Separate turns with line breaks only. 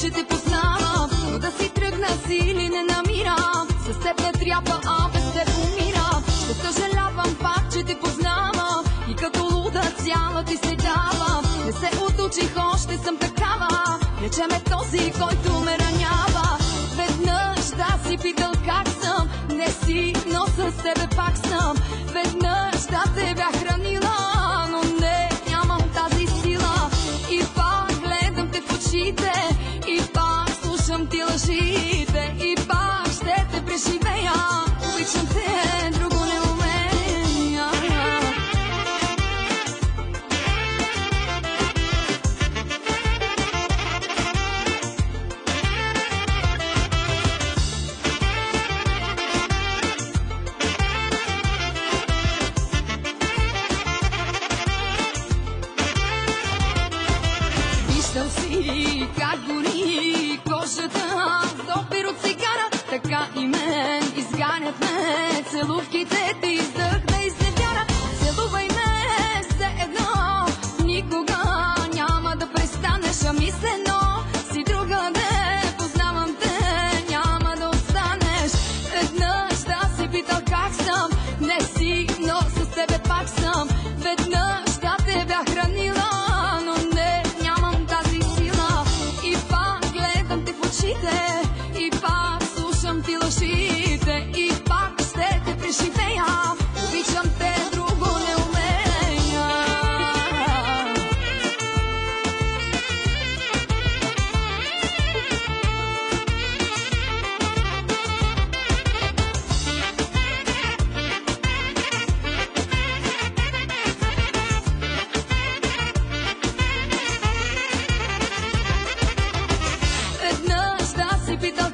че те познавам, но да си тръгна сили не намирам. С теб не трябва, а без теб умирам. Ще съжалявам пак, че те познавам и като луда цяла ти се давам. Не се отучих, още съм такава. Рече ме този, който ме ранява. Веднъж да си питал как съм, не си, но с тебе пак съм. Веднъж да те бях хранила, но не, нямам тази сила. И пак гледам те в очите, и пак слушам ти лъжите, и пак ще те преживея. Обичам те, друго не умея. Виждам си как гори кожата, допир от цигара, така и мен изганят ме. Целувките ти издъх да изневяра. Целувай ме все едно, никога няма да престанеш, а мислено си другаде. Познавам те, няма да останеш. Веднъж да си питал как съм, не си, но с тебе пак съм. Веднъж да те бях хранила, но не, нямам тази сила. И пак гледам те в очите, и пак слушам ти лъжите, и пак ще те преживея. Обичам те, друго не умея. Веднъж да си питал